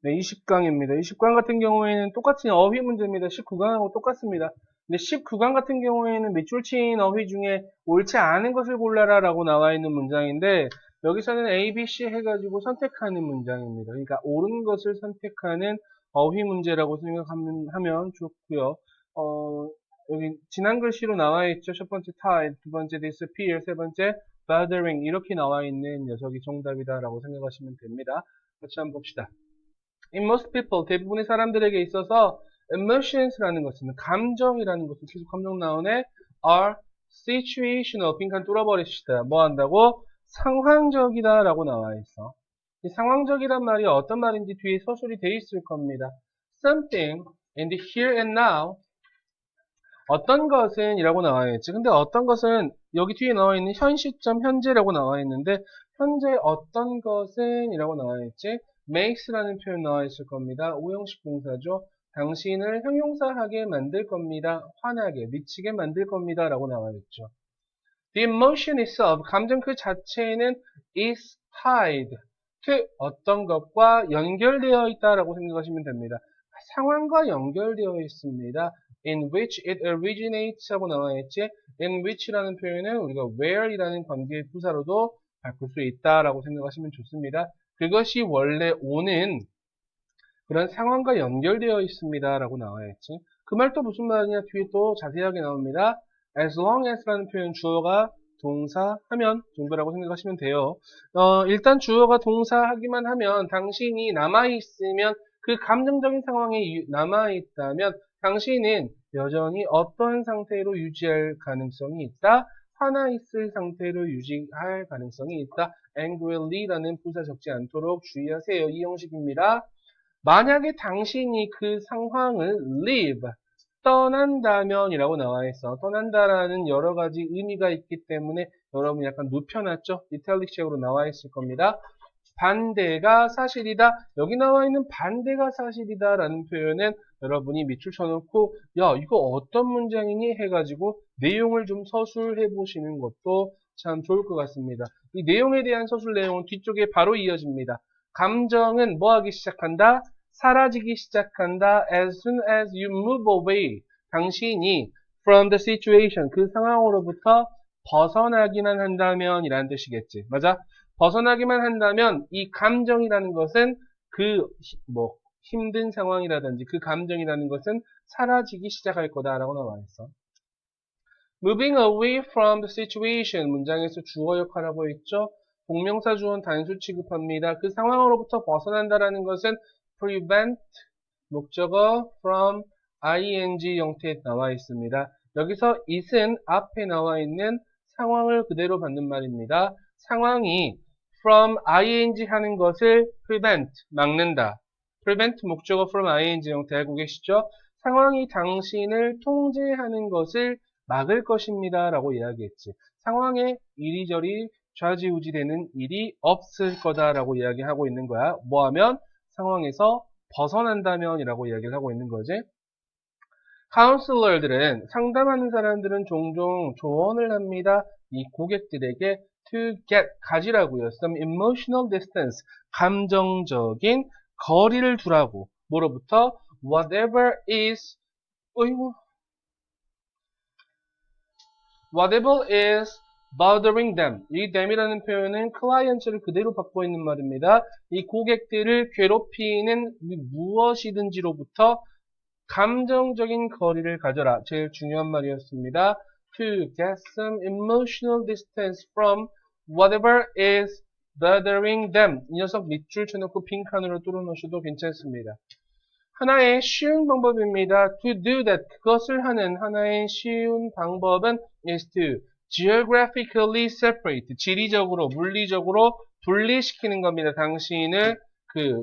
네, 20강입니다. 20강 같은 경우에는 똑같은 어휘 문제입니다. 19강하고 똑같습니다. 근데 19강 같은 경우에는 밑줄 친 어휘 중에 옳지 않은 것을 골라라 라고 나와 있는 문장인데 여기서는 A, B, C 해가지고 선택하는 문장입니다. 그러니까 옳은 것을 선택하는 어휘 문제라고 생각하면 좋고요. 여기 지난 글씨로 나와 있죠. 첫 번째 tie, 두 번째 disappear, 세 번째 bothering 이렇게 나와 있는 녀석이 정답이다라고 생각하시면 됩니다. 같이 한번 봅시다. In most people, 대부분의 사람들에게 있어서 emotions라는 것은 감정이라는 것은 계속 감정 나오네. are situational, 빈칸 뚫어버리시다. 뭐 한다고? 상황적이다 라고 나와 있어. 이 상황적이란 말이 어떤 말인지 뒤에 서술이 돼 있을 겁니다. Something in the here and now 어떤 것은 이라고 나와 있지. 근데 어떤 것은 여기 뒤에 나와 있는 현 시점 현재라고 나와 있는데 현재 어떤 것은 이라고 나와 있지. makes라는 표현 나와 있을 겁니다. 오형식 동사죠. 당신을 형용사하게 만들 겁니다. 화나게, 미치게 만들 겁니다. 라고 나와 있죠. The emotion itself, 감정 그 자체는 is tied to 어떤 것과 연결되어 있다라고 생각하시면 됩니다. 상황과 연결되어 있습니다. In which it originates 하고 나와 있지. In which라는 표현은 우리가 where이라는 관계 부사로도 바꿀 수 있다라고 생각하시면 좋습니다. 그것이 원래 오는 그런 상황과 연결되어 있습니다. 라고 나와 있지. 그 말 또 무슨 말이냐 뒤에 또 자세하게 나옵니다. As long as라는 표현 주어가 동사 하면 정도라고 생각하시면 돼요. 일단 주어가 동사 하기만 하면 당신이 남아있으면 그 감정적인 상황에 남아있다면 당신은 여전히 어떤 상태로 유지할 가능성이 있다? 화나 있을 상태로 유지할 가능성이 있다. angry라는 부사 적지 않도록 주의하세요. 이 형식입니다. 만약에 당신이 그 상황을 leave, 떠난다면 이라고 나와 있어. 떠난다라는 여러 가지 의미가 있기 때문에 여러분 약간 눕혀놨죠? 이탈릭식으로 나와 있을 겁니다. 반대가 사실이다. 여기 나와 있는 반대가 사실이다 라는 표현은 여러분이 밑줄 쳐놓고 야 이거 어떤 문장이니 해가지고 내용을 좀 서술해 보시는 것도 참 좋을 것 같습니다. 이 내용에 대한 서술 내용은 뒤쪽에 바로 이어집니다. 감정은 뭐 하기 시작한다? 사라지기 시작한다. As soon as you move away. 당신이 from the situation. 그 상황으로부터 벗어나기만 한다면 이라는 뜻이겠지. 맞아? 벗어나기만 한다면 이 감정이라는 것은 힘든 상황이라든지 그 감정이라는 것은 사라지기 시작할 거다라고 나와 있어. Moving away from the situation 문장에서 주어 역할하고 있죠. 동명사 주어는 단수 취급합니다. 그 상황으로부터 벗어난다라는 것은 prevent 목적어 from ing 형태에 나와 있습니다. 여기서 it은 앞에 나와 있는 상황을 그대로 받는 말입니다. 상황이 from ing 하는 것을 prevent 막는다. prevent 목적어 from ing 형태 알고 계시죠? 상황이 당신을 통제하는 것을 막을 것입니다. 라고 이야기했지. 상황에 이리저리 좌지우지 되는 일이 없을 거다라고 이야기하고 있는 거야. 뭐 하면? 상황에서 벗어난다면 이라고 이야기를 하고 있는 거지. 카운슬러들은 상담하는 사람들은 종종 조언을 합니다. 이 고객들에게 to get 가지라고요. Some emotional distance 감정적인 거리를 두라고. 뭐로부터? Whatever is bothering them. 이 them이라는 표현은 클라이언트를 그대로 받고 있는 말입니다. 이 고객들을 괴롭히는 무엇이든지로부터 감정적인 거리를 가져라. 제일 중요한 말이었습니다. To get some emotional distance from whatever is bothering them. 이 녀석 밑줄 쳐놓고 빈칸으로 뚫어놓으셔도 괜찮습니다. 하나의 쉬운 방법입니다. To do that. 그것을 하는 하나의 쉬운 방법은 is to geographically separate. 지리적으로, 물리적으로 분리시키는 겁니다. 당신을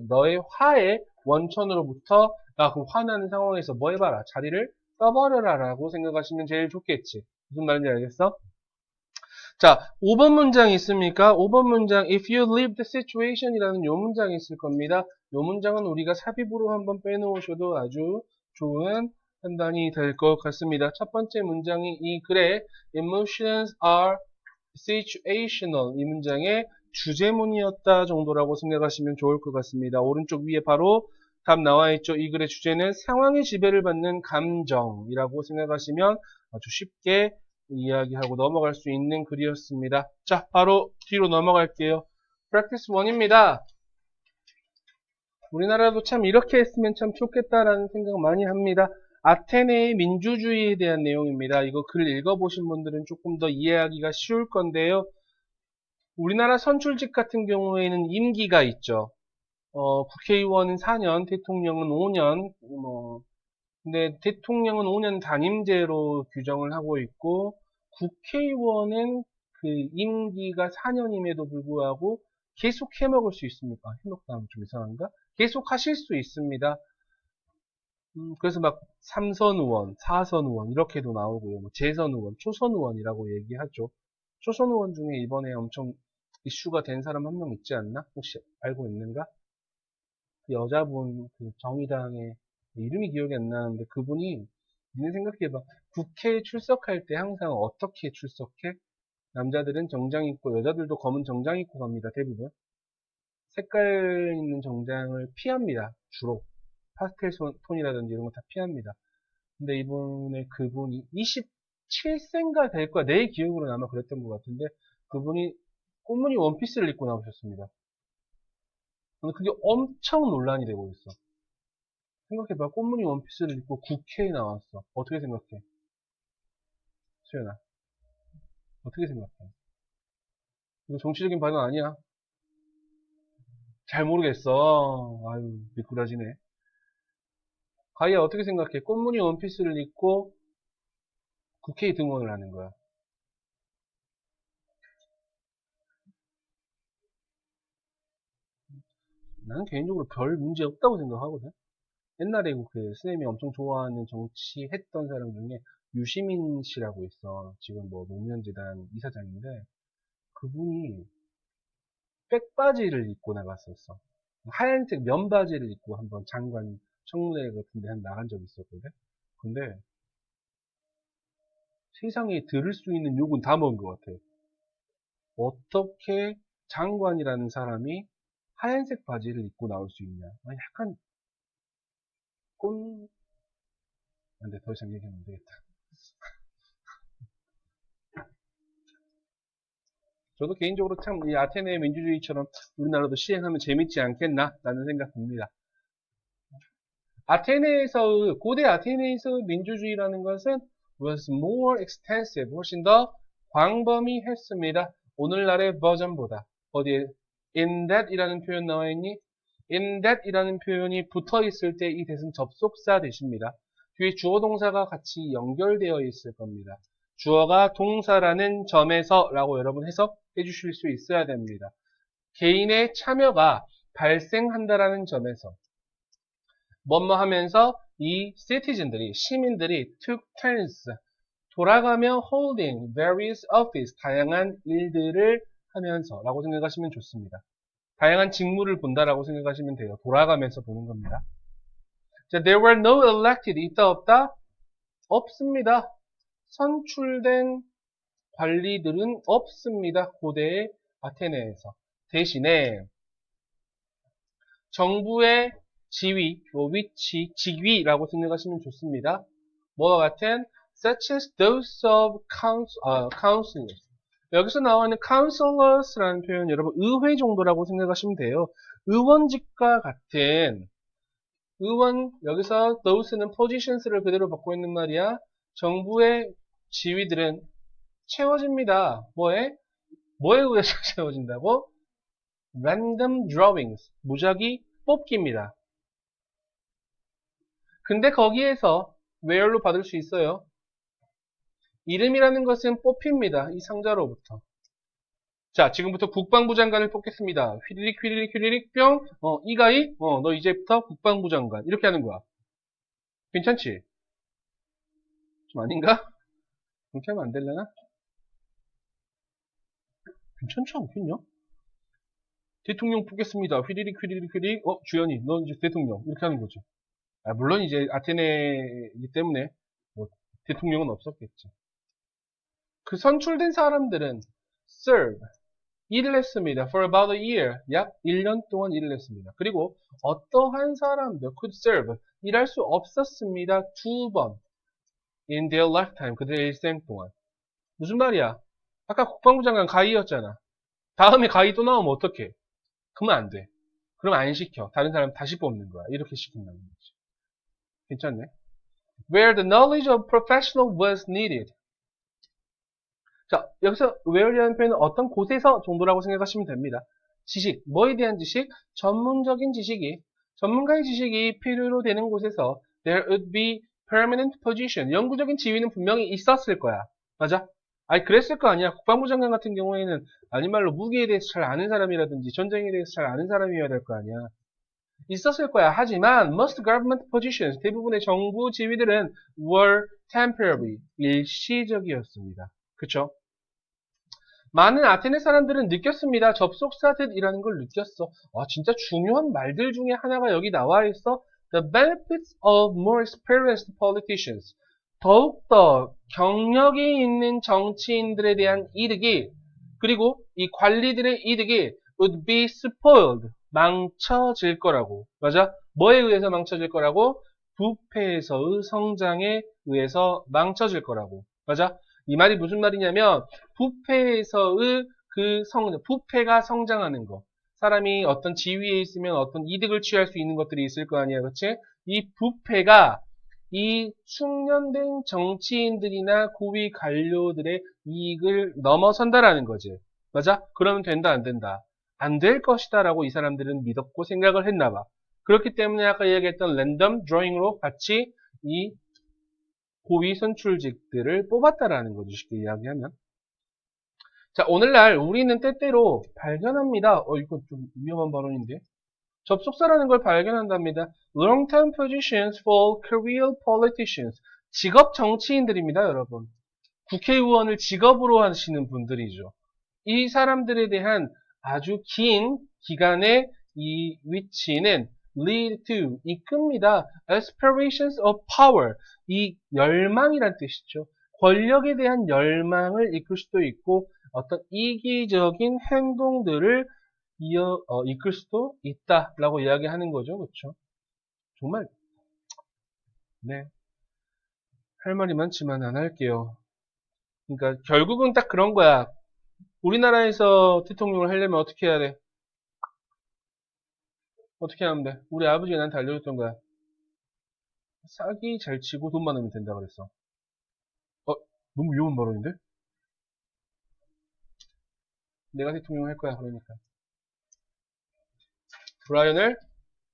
너의 화의 원천으로부터 그 화나는 상황에서 뭐 해봐라. 자리를 떠버려라 라고 생각하시면 제일 좋겠지. 무슨 말인지 알겠어? 자, 5번 문장 있습니까? 5번 문장 if you leave the situation 이라는 요 문장이 있을 겁니다. 요 문장은 우리가 삽입으로 한번 빼놓으셔도 아주 좋은 판단이 될 것 같습니다. 첫 번째 문장이 이 글에 emotions are situational 이 문장의 주제문이었다 정도라고 생각하시면 좋을 것 같습니다. 오른쪽 위에 바로 답 나와 있죠. 이 글의 주제는 상황의 지배를 받는 감정이라고 생각하시면 아주 쉽게 이야기하고 넘어갈 수 있는 글이었습니다. 자, 바로 뒤로 넘어갈게요. practice 1입니다. 우리나라도 참 이렇게 했으면 참 좋겠다라는 생각 많이 합니다. 아테네의 민주주의에 대한 내용입니다. 이거 글 읽어보신 분들은 조금 더 이해하기가 쉬울 건데요. 우리나라 선출직 같은 경우에는 임기가 있죠. 국회의원은 4년, 대통령은 5년, 근데 대통령은 5년 단임제로 규정을 하고 있고, 국회의원은 그 임기가 4년임에도 불구하고 계속 해먹을 수 있습니까? 해먹다 하면 좀 이상한가? 계속 하실 수 있습니다. 그래서 막 3선 의원, 4선 의원 이렇게도 나오고요. 뭐 재선 의원, 초선 의원이라고 얘기하죠. 초선 의원 중에 이번에 엄청 이슈가 된 사람 한 명 있지 않나? 혹시 알고 있는가? 그 여자분, 그 정의당의 이름이 기억이 안 나는데 그분이 니네 생각해봐. 국회에 출석할 때 항상 어떻게 출석해? 남자들은 정장 입고 여자들도 검은 정장 입고 갑니다. 대부분. 색깔 있는 정장을 피합니다. 주로. 파스텔 톤이라든지 이런 거 다 피합니다. 근데 그분이 27세인가 될 거야. 내 기억으로는 아마 그랬던 것 같은데 그분이 꽃무늬 원피스를 입고 나오셨습니다. 근데 그게 엄청 논란이 되고 있어. 생각해봐. 꽃무늬 원피스를 입고 국회에 나왔어. 어떻게 생각해? 수연아. 어떻게 생각해? 이거 정치적인 발언 아니야. 잘 모르겠어. 아유, 미꾸라지네. 가희야 어떻게 생각해? 꽃무늬 원피스를 입고 국회에 등원을 하는 거야. 나는 개인적으로 별 문제 없다고 생각하거든. 옛날에 그 스님이 엄청 좋아하는 정치했던 사람 중에 유시민 씨라고 있어. 지금 뭐 노무현재단 이사장인데 그분이 백바지를 입고 나갔었어. 하얀색 면바지를 입고 한번 장관 청문회 같은 데 나간 적이 있었거든. 근데 세상에 들을 수 있는 욕은 다 먹은 것 같아. 어떻게 장관이라는 사람이 하얀색 바지를 입고 나올 수 있냐. 약간 꼰... 근데 더 이상 얘기하면 안 되겠다. 저도 개인적으로 참 이 아테네 민주주의처럼 우리나라도 시행하면 재밌지 않겠나 라는 생각 듭니다. 고대 아테네에서 민주주의라는 것은 was more extensive, 훨씬 더 광범위했습니다. 오늘날의 버전보다. 어디에 in that 이라는 표현 나와 있니? in that 이라는 표현이 붙어 있을 때 이 대신 접속사 대십니다. 뒤에 주어 동사가 같이 연결되어 있을 겁니다. 주어가 동사라는 점에서 라고 여러분 해석해 주실 수 있어야 됩니다. 개인의 참여가 발생한다라는 점에서 뭐뭐 하면서 이 citizen들이, 시민들이 took turns, 돌아가며 holding various office, 다양한 일들을 하면서 라고 생각하시면 좋습니다. 다양한 직무를 본다라고 생각하시면 돼요. 돌아가면서 보는 겁니다. 자, there were no elected, 있다 없다? 없습니다. 선출된 관리들은 없습니다. 고대의 아테네에서. 대신에 정부의 지위, 위치, 직위라고 생각하시면 좋습니다. 뭐와 같은 such as those of counselors. 여기서 나와 있는 counselors라는 표현 여러분 의회 정도라고 생각하시면 돼요. 의원직과 같은 의원 여기서 those는 positions를 그대로 받고 있는 말이야. 정부의 지위들은 채워집니다. 뭐에 의해서 채워진다고? random drawings, 무작위 뽑기입니다. 근데 거기에서 where로 받을 수 있어요. 이름이라는 것은 뽑힙니다. 이 상자로부터. 자, 지금부터 국방부 장관을 뽑겠습니다. 휘리릭 휘리릭 휘리릭 뿅. 이가희, 너 이제부터 국방부 장관. 이렇게 하는 거야. 괜찮지? 좀 아닌가? 그렇게 하면 안 되려나? 괜찮지 않겠냐? 대통령 뽑겠습니다. 휘리릭 휘리릭 휘리릭. 주연이, 너 이제 대통령. 이렇게 하는 거죠. 물론 이제 아테네이기 때문에 뭐 대통령은 없었겠지. 그 선출된 사람들은 serve. 일을 했습니다. For about a year. 약 1년 동안 일을 했습니다. 그리고 어떠한 사람도 could serve. 일할 수 없었습니다. 2번. In their lifetime. 그들의 일생 동안. 무슨 말이야? 아까 국방부 장관 가이였잖아. 다음에 가이 또 나오면 어떡해? 그러면 안 돼. 그럼 안 시켜. 다른 사람 다시 뽑는 거야. 이렇게 시킨다는 거지. 괜찮네. Where the knowledge of professional was needed. 자, 여기서 where라는 표현은 어떤 곳에서 정도라고 생각하시면 됩니다. 지식, 뭐에 대한 지식? 전문적인 지식이, 전문가의 지식이 필요로 되는 곳에서 there would be permanent position. 영구적인 지위는 분명히 있었을 거야. 맞아? 아니, 그랬을 거 아니야. 국방부 장관 같은 경우에는 아닌 말로 무기에 대해서 잘 아는 사람이라든지 전쟁에 대해서 잘 아는 사람이어야 될 거 아니야. 있었을 거야. 하지만 most government positions, 대부분의 정부 지위들은 were temporary, 일시적이었습니다. 그쵸? 많은 아테네 사람들은 느꼈습니다. 접속사들이라는 걸 느꼈어. 와, 진짜 중요한 말들 중에 하나가 여기 나와 있어. The benefits of more experienced politicians. 더욱더 경력이 있는 정치인들에 대한 이득이, 그리고 이 관리들의 이득이 would be spoiled. 망쳐질 거라고. 맞아? 뭐에 의해서 망쳐질 거라고? 부패에서의 성장에 의해서 망쳐질 거라고. 맞아? 이 말이 무슨 말이냐면 부패에서의 부패가 성장하는 거. 사람이 어떤 지위에 있으면 어떤 이득을 취할 수 있는 것들이 있을 거 아니야. 그렇지? 이 부패가 이 숙련된 정치인들이나 고위 관료들의 이익을 넘어선다라는 거지. 맞아? 그러면 된다, 안 된다? 안 될 것이다 라고 이 사람들은 믿었고 생각을 했나 봐. 그렇기 때문에 아까 얘기했던 랜덤 드로잉으로 같이 이 고위 선출직들을 뽑았다라는 거죠. 쉽게 이야기하면. 자, 오늘날 우리는 때때로 발견합니다. 이거 좀 위험한 발언인데. 접속사라는 걸 발견한답니다. Long-term positions for career politicians. 직업 정치인들입니다, 여러분. 국회의원을 직업으로 하시는 분들이죠. 이 사람들에 대한 아주 긴 기간의 이 위치는 lead to, 이끕니다. aspirations of power, 이 열망이란 뜻이죠. 권력에 대한 열망을 이끌 수도 있고 어떤 이기적인 행동들을 이끌 수도 있다라고 이야기하는 거죠. 그렇죠? 정말 네, 할 말이 많지만 안 할게요. 그러니까 결국은 딱 그런 거야. 우리나라에서 대통령을 하려면 어떻게 해야 돼? 어떻게 하면 돼? 우리 아버지가 나한테 알려줬던 거야. 싸기 잘 치고 돈 많으면 된다 그랬어. 너무 위험한 발언인데? 내가 대통령 할 거야, 그러니까. 브라이언을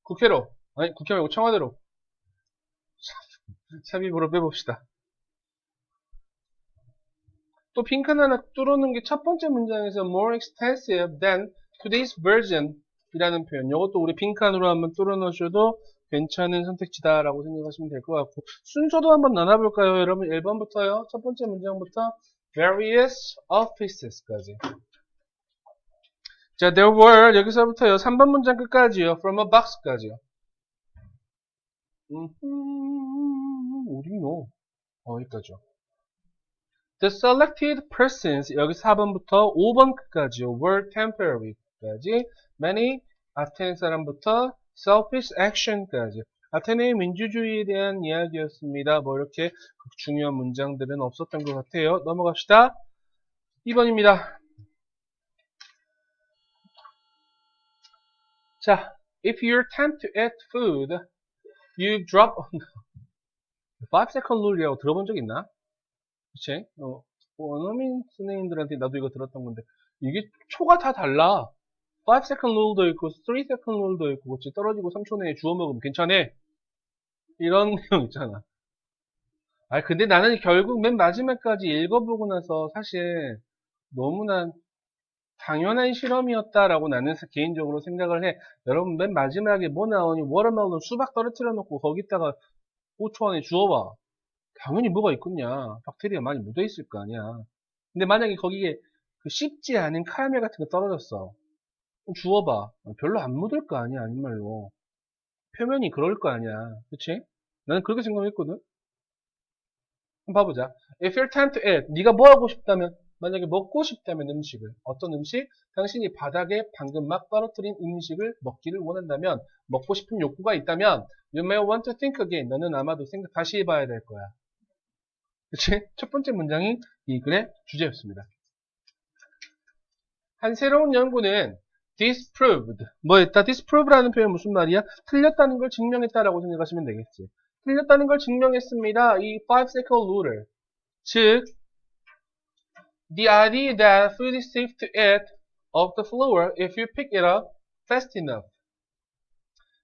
국회로, 아니, 국회 말고 청와대로. 삽입으로 빼봅시다. 또 빈칸 하나 뚫어놓은 게 첫 번째 문장에서 more extensive than today's version 이라는 표현. 이것도 우리 빈칸으로 한번 뚫어놓으셔도 괜찮은 선택지다라고 생각하시면 될 것 같고. 순서도 한번 나눠볼까요, 여러분? 1번부터요. 첫 번째 문장부터 various offices까지. 자, there were 여기서부터요. 3번 문장 끝까지요. from a box까지요. 어디요? 여기까지요. The selected persons 여기 4번부터 5번 끝까지요. were temporary까지. many 아테네 사람부터 selfish action까지. 아테네의 민주주의에 대한 이야기였습니다. 뭐 이렇게 중요한 문장들은 없었던 것 같아요. 넘어갑시다. 2번입니다. 자, if you're tempted to eat food, you drop on the 5-second rule이라고 들어본 적 있나? 그치? 원어민 선생님들한테 나도 이거 들었던 건데 이게 초가 다 달라. 5-second rule도 있고 3-second rule도 있고 그치? 떨어지고 3초 내에 주워 먹으면 괜찮아. 이런 내용 있잖아. 근데 나는 결국 맨 마지막까지 읽어보고 나서 사실 너무나 당연한 실험이었다라고 나는 개인적으로 생각을 해. 여러분 맨 마지막에 뭐 나오니? 워터멜론 수박 떨어뜨려 놓고 거기다가 5초 안에 주워봐. 당연히 뭐가 있겠냐. 박테리아 많이 묻어있을 거 아니야. 근데 만약에 거기에 그 씹지 않은 카라멜 같은 거 떨어졌어. 그럼 주워봐. 별로 안 묻을 거 아니야, 아닌 말로. 표면이 그럴 거 아니야. 그치? 나는 그렇게 생각했거든. 한번 봐보자. If you're tempted to eat, 네가 뭐 하고 싶다면? 만약에 먹고 싶다면 음식을, 어떤 음식? 당신이 바닥에 방금 막 떨어뜨린 음식을 먹기를 원한다면, 먹고 싶은 욕구가 있다면, you may want to think again. 너는 아마도 생각 다시 해봐야 될 거야. 그치? 첫 번째 문장이 이 글의 주제였습니다. 한 새로운 연구는 disproved. 뭐 했다? disprove라는 표현 무슨 말이야? 틀렸다는 걸 증명했다라고 생각하시면 되겠지. 틀렸다는 걸 증명했습니다. 이 5-second rule을. 즉, the idea that food is safe to eat off the floor if you pick it up fast enough.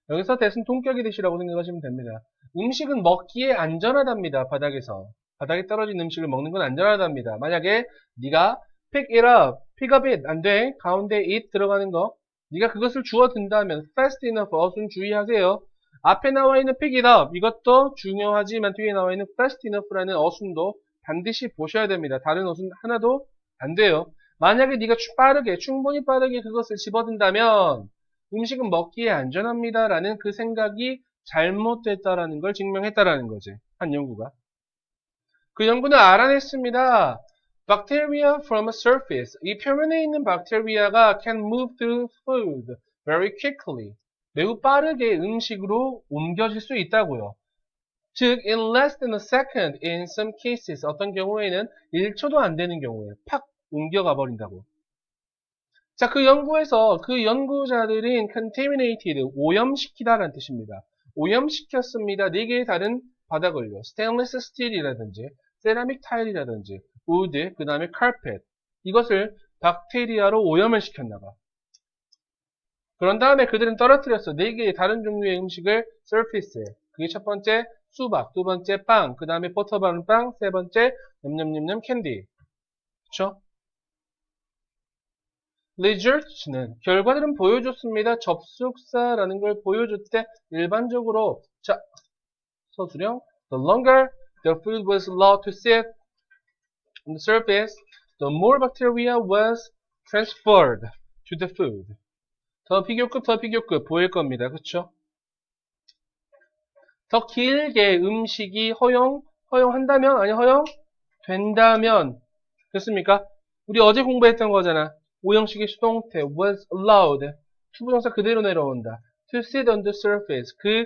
여기서 대신 동격이 되시라고 생각하시면 됩니다. 음식은 먹기에 안전하답니다. 바닥에서. 바닥에 떨어진 음식을 먹는 건 안전하답니다. 만약에 네가 pick it up, pick up it 안 돼. 가운데 it 들어가는 거. 네가 그것을 주워 든다면 fast enough 어순 주의하세요. 앞에 나와 있는 pick it up 이것도 중요하지만 뒤에 나와 있는 fast enough라는 어순도 반드시 보셔야 됩니다. 다른 어순 하나도 안 돼요. 만약에 네가 충분히 빠르게 그것을 집어든다면 음식은 먹기에 안전합니다. 라는 그 생각이 잘못됐다라는 걸 증명했다라는 거지. 한 연구가. 그 연구는 알아냈습니다. Bacteria from a surface. 이 표면에 있는 박테리아가 can move through food very quickly. 매우 빠르게 음식으로 옮겨질 수 있다고요. 즉, in less than a second in some cases. 어떤 경우에는 1초도 안 되는 경우에 팍 옮겨가 버린다고. 자, 그 연구에서 그 연구자들은 contaminated, 오염시키다라는 뜻입니다. 오염시켰습니다. 4개의 다른 바닥을요. 스테인리스 스틸이라든지 세라믹 타일이라든지 우드, 그 다음에 카펫. 이것을 박테리아로 오염을 시켰나봐. 그런 다음에 그들은 떨어뜨렸어. 4개의 다른 종류의 음식을 surface에. 그게 첫 번째 수박, 두 번째 빵, 그 다음에 버터 바른 빵, 세 번째 냠냠냠냠 캔디. 그쵸? results는 결과들은 보여줬습니다. 접속사라는 걸 보여줄 때 일반적으로 자 서술형 the longer the food was allowed to sit on the surface, the more bacteria was transferred to the food. 더 비교급 보일 겁니다. 그쵸? 더 길게 음식이 허용한다면 아니 허용된다면 됐습니까? 우리 어제 공부했던 거잖아. 오형식의 수동태 was allowed 투부정사 그대로 내려온다. to sit on the surface 그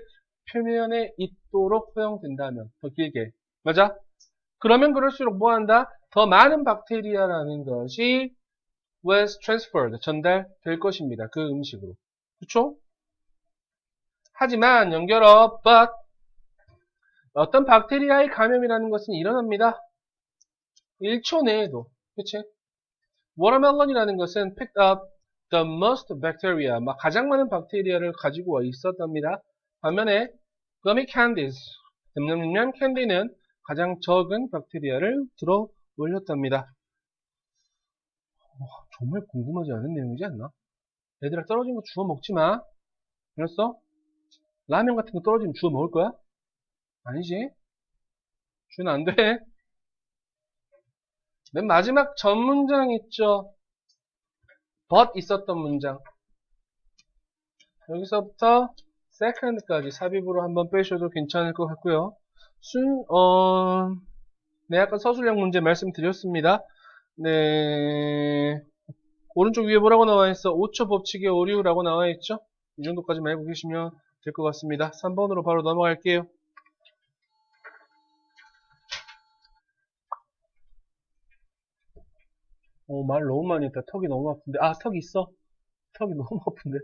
표면에 있도록 허용된다면 더 길게 맞아? 그러면 그럴수록 뭐한다? 더 많은 박테리아라는 것이 was transferred 전달될 것입니다. 그 음식으로 그쵸? 하지만 연결어 but 어떤 박테리아의 감염이라는 것은 일어납니다. 1초 내에도 그치? 워터멜론이라는 것은 picked up the most bacteria, 가장 많은 박테리아를 가지고 와 있었답니다. 반면에 gummy candies, 냠냠냠 캔디는 가장 적은 박테리아를 들어 올렸답니다. 정말 궁금하지 않은 내용이지 않나? 얘들아 떨어진 거 주워 먹지 마. 알았어? 라면 같은 거 떨어지면 주워 먹을 거야? 아니지. 주면 안 돼. 맨 마지막 전 문장 있죠. but 있었던 문장. 여기서부터 second까지 삽입으로 한번 빼셔도 괜찮을 것 같고요. 네, 아까 서술형 문제 말씀드렸습니다. 네. 오른쪽 위에 뭐라고 나와 있어? 5초 법칙의 오류라고 나와 있죠? 이 정도까지만 알고 계시면 될 것 같습니다. 3번으로 바로 넘어갈게요. 말 너무 많이 했다. 턱이 너무 아픈데. 턱 있어. 턱이 너무 아픈데.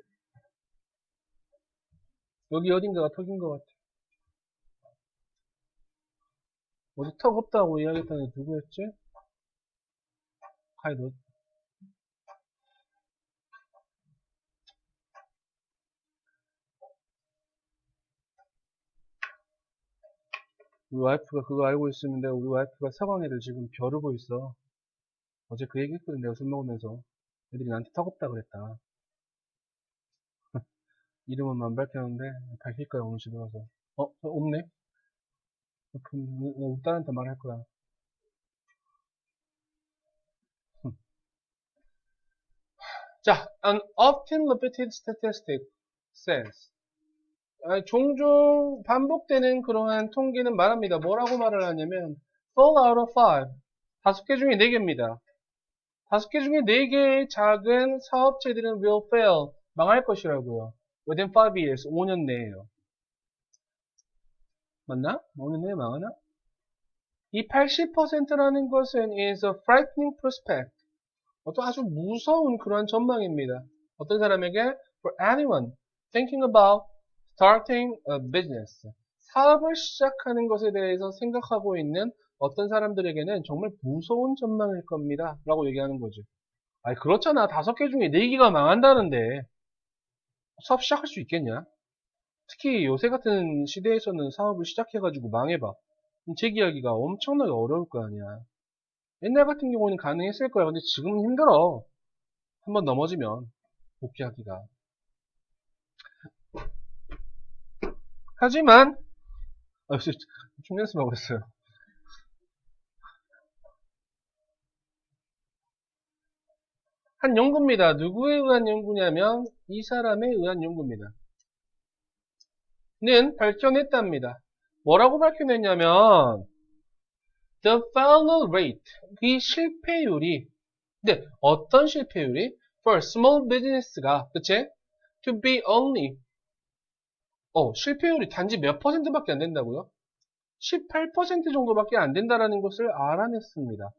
여기 어딘가가 턱인 것 같아. 어디 턱 없다고 이야기했던 애 누구였지? 너. 우리 와이프가 그거 알고 있었는데 우리 와이프가 사광이를 지금 벼르고 있어. 어제 그 얘기 했거든. 내가 술 먹으면서. 애들이 나한테 턱 없다 그랬다. 이름은 안 밝혔는데 밝힐 거야 오늘 집에 가서. 없네. 그럼 딸한테 말할 거야. 자, an often repeated statistic says. 종종 반복되는 그러한 통계는 말합니다. 뭐라고 말을 하냐면 4 out of 5. 5개 중에 4개입니다. 5개 중에 4개의 작은 사업체들은 will fail, 망할 것이라고요. within 5 years, 5년 내에요. 맞나? 5년 내에 망하나? 이 80%라는 것은 is a frightening prospect. 어떤 아주 무서운 그러한 전망입니다. 어떤 사람에게 for anyone thinking about starting a business. 사업을 시작하는 것에 대해서 생각하고 있는 어떤 사람들에게는 정말 무서운 전망일 겁니다. 라고 얘기하는 거죠. 아니, 그렇잖아. 5개 중에 4개가 망한다는데 사업 시작할 수 있겠냐? 특히 요새 같은 시대에서는 사업을 시작해가지고 망해봐. 그럼 재기하기가 엄청나게 어려울 거 아니야. 옛날 같은 경우는 가능했을 거야. 근데 지금은 힘들어. 한번 넘어지면 복귀하기가. 하지만 충전수 먹었어요. 한 연구입니다. 누구에 의한 연구냐면 이 사람에 의한 연구입니다. 는 밝혀냈답니다. 뭐라고 밝혀냈냐면 the failure rate, 이 실패율이, 근데 어떤 실패율이? for small business가, 그치? to be only, 실패율이 단지 몇 %밖에 안 된다고요? 18% 정도밖에 안 된다라는 것을 알아냈습니다.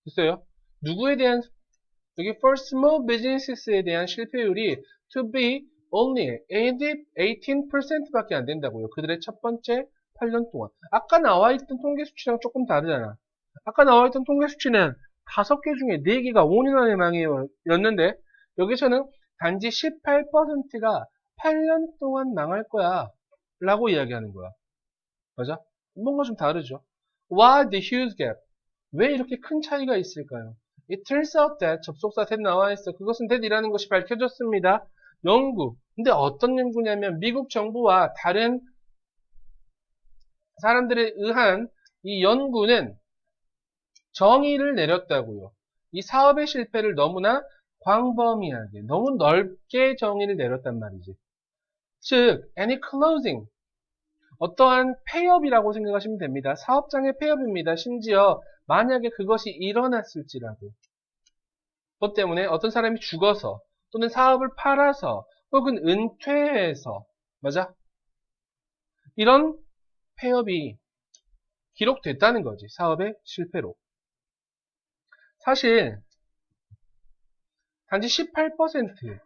됐어요? 누구에 대한, 여기 for small business에 대한 실패율이 to be only 18%밖에 안 된다고요. 그들의 첫 번째 8년 동안. 아까 나와있던 통계 수치랑 조금 다르잖아. 아까 나와있던 통계 수치는 5개 중에 4개가 5년 안에 망했는데 여기서는 단지 18%가 8년 동안 망할 거야 라고 이야기하는 거야. 맞아? 뭔가 좀 다르죠. Why the huge gap? 왜 이렇게 큰 차이가 있을까요? It turns out that 접속사 that 나와 있어. 그것은 that이라는 것이 밝혀졌습니다. 연구. 근데 어떤 연구냐면 미국 정부와 다른 사람들에 의한 이 연구는 정의를 내렸다고요. 이 사업의 실패를 너무나 광범위하게, 너무 넓게 정의를 내렸단 말이지. 즉, any closing, 어떠한 폐업이라고 생각하시면 됩니다. 사업장의 폐업입니다. 심지어 만약에 그것이 일어났을지라도. 그것 때문에 어떤 사람이 죽어서 또는 사업을 팔아서 혹은 은퇴해서, 맞아? 이런 폐업이 기록됐다는 거지. 사업의 실패로. 사실 단지 18%,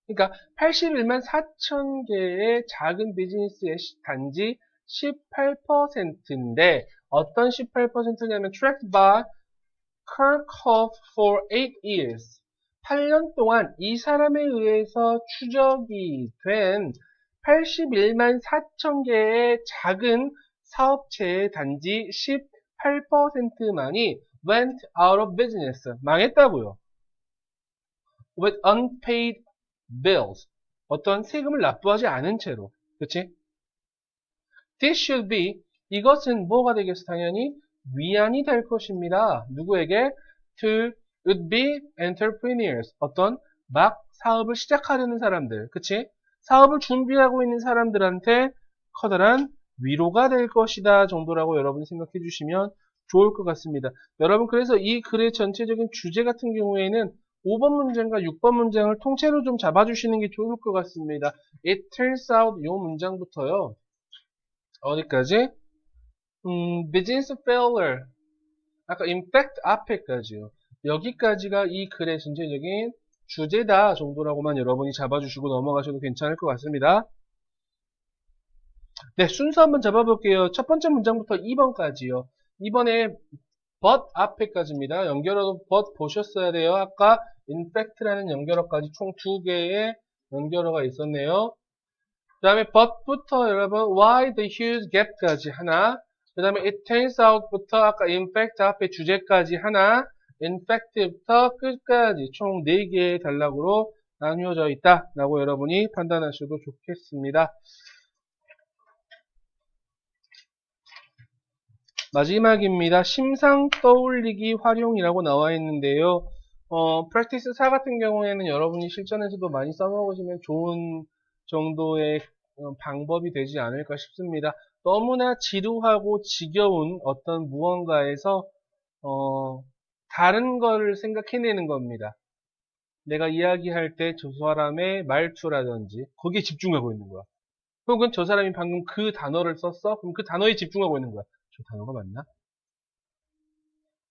그러니까 81만 4천 개의 작은 비즈니스의 단지 18%인데 어떤 18%냐면 tracked by Kirkhoff for 8 years. 8년 동안 이 사람에 의해서 추적이 된 81만 4천 개의 작은 사업체의 단지 18%만이 went out of business. 망했다고요. with unpaid bills. 어떤 세금을 납부하지 않은 채로. 그치? This should be. 이것은 뭐가 되겠어? 당연히 위안이 될 것입니다. 누구에게? To would-be entrepreneurs. 어떤 막 사업을 시작하려는 사람들. 그치? 사업을 준비하고 있는 사람들한테 커다란 위로가 될 것이다 정도라고 여러분 생각해 주시면 좋을 것 같습니다. 여러분 그래서 이 글의 전체적인 주제 같은 경우에는 5번 문장과 6번 문장을 통째로 좀 잡아주시는 게 좋을 것 같습니다. It turns out 이 문장부터요. 어디까지? business failure. 아까 in fact 앞에까지요. 여기까지가 이 글의 전체적인 주제다 정도라고만 여러분이 잡아주시고 넘어가셔도 괜찮을 것 같습니다. 네, 순서 한번 잡아볼게요. 첫 번째 문장부터 2번까지요. 이번에 but 앞에까지입니다. 연결어도 but 보셨어야 돼요. 아까 in fact라는 연결어까지 총 2개의 연결어가 있었네요. 그 다음에 but부터 여러분 why the huge gap까지 하나, 그 다음에 it turns out부터 아까 in fact 앞에 주제까지 하나, in fact부터 끝까지 총 4개의 단락으로 나뉘어져 있다 라고 여러분이 판단하셔도 좋겠습니다. 마지막입니다. 심상 떠올리기 활용이라고 나와 있는데요. practice 4 같은 경우에는 여러분이 실전에서도 많이 써먹으시면 좋은 정도의 방법이 되지 않을까 싶습니다. 너무나 지루하고 지겨운 어떤 무언가에서 다른 거를 생각해내는 겁니다. 내가 이야기할 때 저 사람의 말투라든지 거기에 집중하고 있는 거야. 혹은 저 사람이 방금 그 단어를 썼어? 그럼 그 단어에 집중하고 있는 거야. 저 단어가 맞나?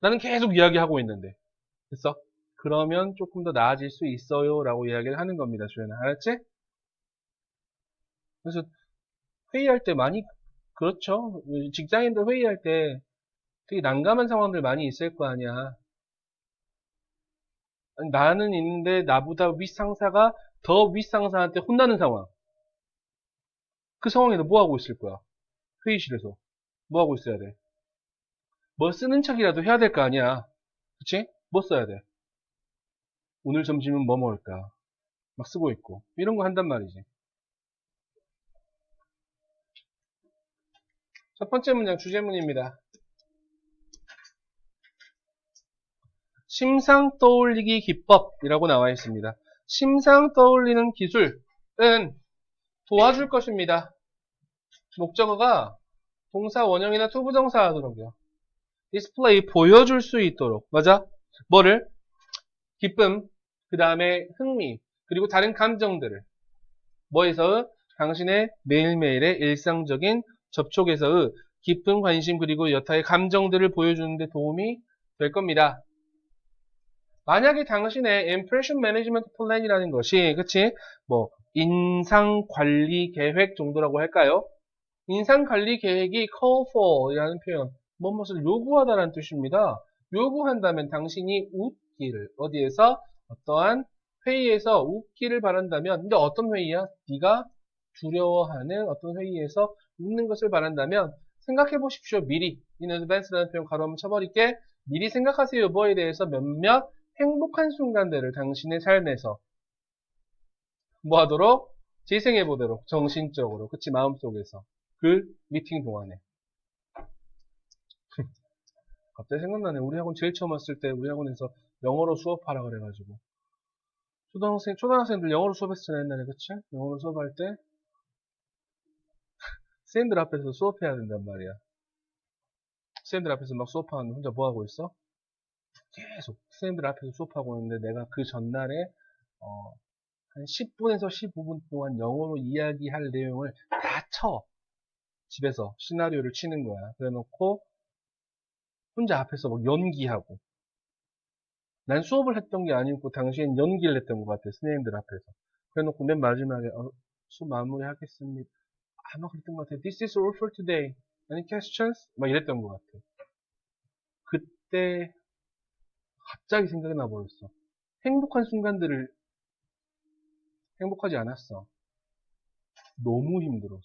나는 계속 이야기하고 있는데. 됐어? 그러면 조금 더 나아질 수 있어요. 라고 이야기를 하는 겁니다. 주연아. 알았지? 그래서 회의할 때 많이, 그렇죠. 직장인들 회의할 때 되게 난감한 상황들 많이 있을 거 아니야. 나는 있는데 나보다 윗상사가 더 윗상사한테 혼나는 상황. 그 상황에서 뭐 하고 있을 거야? 회의실에서. 뭐 하고 있어야 돼? 뭐 쓰는 척이라도 해야 될 거 아니야. 그치? 뭐 써야 돼? 오늘 점심은 뭐 먹을까? 막 쓰고 있고. 이런 거 한단 말이지. 첫 번째 문장 주제문입니다. 심상 떠올리기 기법이라고 나와 있습니다. 심상 떠올리는 기술은 도와줄 것입니다. 목적어가 동사 원형이나 투부정사 하도록요. 디스플레이 보여줄 수 있도록. 맞아? 뭐를? 기쁨, 그 다음에 흥미, 그리고 다른 감정들을 뭐에서? 당신의 매일매일의 일상적인 접촉에서의 깊은 관심 그리고 여타의 감정들을 보여주는 데 도움이 될 겁니다. 만약에 당신의 impression management plan이라는 것이 그치? 뭐 인상 관리 계획 정도라고 할까요? 인상 관리 계획이 call for 이라는 표현 무엇을 요구하다라는 뜻입니다. 요구한다면 당신이 웃기를 어디에서? 어떠한 회의에서 웃기를 바란다면 근데 어떤 회의야? 네가 두려워하는 어떤 회의에서 웃는 것을 바란다면 생각해 보십시오. 미리 in advance라는 표현 가로 한번 쳐버릴게. 미리 생각하세요. 뭐에 대해서 몇몇 행복한 순간들을 당신의 삶에서 뭐 하도록? 재생해 보도록 정신적으로 그치 마음속에서 그 미팅 동안에 갑자기 생각나네. 우리 학원 제일 처음 왔을 때 우리 학원에서 영어로 수업하라 그래가지고 초등학생들 영어로 수업했잖아 옛날에 그치? 영어로 수업할 때 선생님들 앞에서 수업해야 된단 말이야. 선생님들 앞에서 막 수업하는데 혼자 뭐 하고 있어? 계속 선생님들 앞에서 수업하고 있는데 내가 그 전날에 한 10분에서 15분 동안 영어로 이야기할 내용을 다 쳐. 집에서 시나리오를 치는 거야. 그래 놓고 혼자 앞에서 막 연기하고. 난 수업을 했던 게 아니고 당시엔 연기를 했던 것 같아. 선생님들 앞에서. 그래 놓고 맨 마지막에 수업 마무리 하겠습니다. 아마 그랬던 것 같아. This is all for today. Any questions? 막 이랬던 것 같아. 그때 갑자기 생각이 나버렸어. 행복한 순간들을 행복하지 않았어. 너무 힘들었어.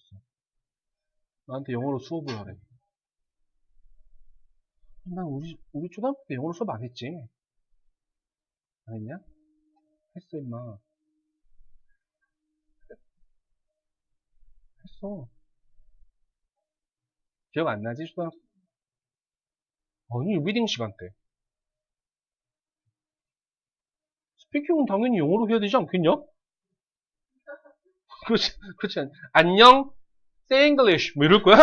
나한테 영어로 수업을 하래. 난 우리 초등학교 때 영어로 수업 안 했지. 안 했냐? 했어, 임마. 했어. 기억 안 나지? 초등학교. 아니, 리딩 시간 때. 스피킹은 당연히 영어로 해야 되지 않겠냐? 그렇지, 그렇지. 안녕, say English. 뭐 이럴 거야?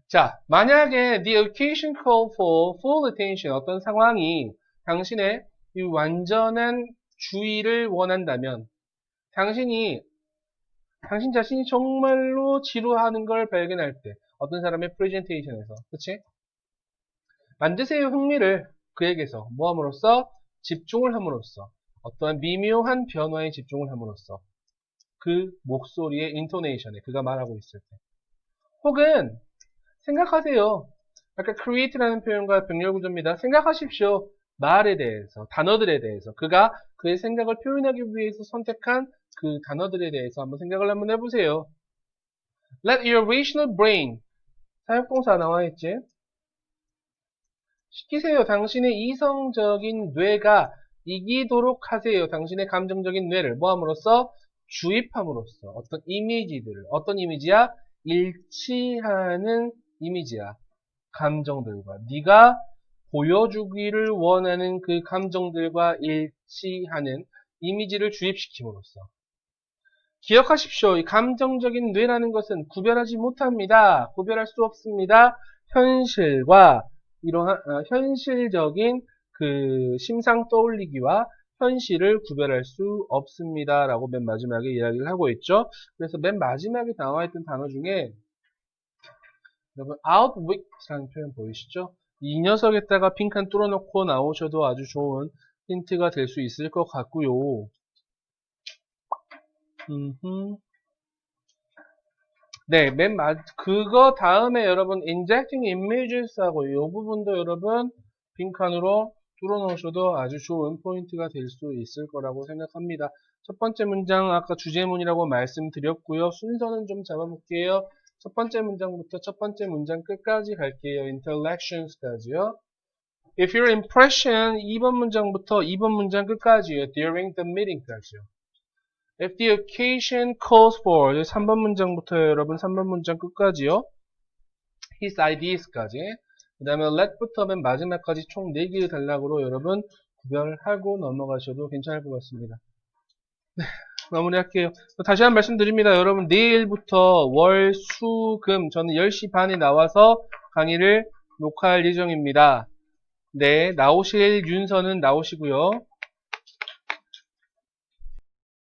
자, 만약에 the occasion call for full attention 어떤 상황이 당신의 이 완전한 주의를 원한다면 당신 자신이 정말로 지루하는 걸 발견할 때 어떤 사람의 프레젠테이션에서 그치? 만드세요 흥미를 그에게서 뭐 함으로써? 집중을 함으로써 어떠한 미묘한 변화에 집중을 함으로써 그 목소리의 인토네이션에 그가 말하고 있을 때 혹은 생각하세요. 아까 create라는 표현과 병렬 구조입니다. 생각하십시오. 말에 대해서, 단어들에 대해서 그가 그의 생각을 표현하기 위해서 선택한 그 단어들에 대해서 한번 생각을 한번 해보세요. Let your rational brain 사역동사 나와 있지? 시키세요. 당신의 이성적인 뇌가 이기도록 하세요. 당신의 감정적인 뇌를 뭐 함으로써? 주입함으로써 어떤 이미지들을 어떤 이미지야? 일치하는 이미지야. 감정들과 네가 보여주기를 원하는 그 감정들과 일치하는 이미지를 주입시킴으로써 기억하십시오. 이 감정적인 뇌라는 것은 구별하지 못합니다. 구별할 수 없습니다. 현실과 이러한 현실적인 그 심상 떠올리기와 현실을 구별할 수 없습니다. 라고 맨 마지막에 이야기를 하고 있죠. 그래서 맨 마지막에 나와있던 단어 중에 여러분 outwit라는 표현 보이시죠? 이 녀석에다가 빈 칸 뚫어놓고 나오셔도 아주 좋은 힌트가 될 수 있을 것 같고요. 네, 그거 다음에 여러분 injecting images 하고 이 부분도 여러분 빈칸으로 뚫어놓으셔도 아주 좋은 포인트가 될 수 있을 거라고 생각합니다. 첫 번째 문장 아까 주제문이라고 말씀드렸고요. 순서는 좀 잡아볼게요. 첫 번째 문장부터 첫 번째 문장 끝까지 갈게요. intellections까지요. If your impression 2번 문장부터 2번 문장 끝까지요. During the meeting까지요. If the occasion calls for 3번 문장부터 여러분 3번 문장 끝까지요. His ideas까지. 그 다음에 let부터 맨 마지막까지 총 4개의 단락으로 여러분 구별하고 넘어가셔도 괜찮을 것 같습니다. 네, 마무리할게요. 다시 한번 말씀드립니다. 여러분 내일부터 월, 수, 금 저는 10시 반에 나와서 강의를 녹화할 예정입니다. 네, 나오실 윤서는 나오시고요.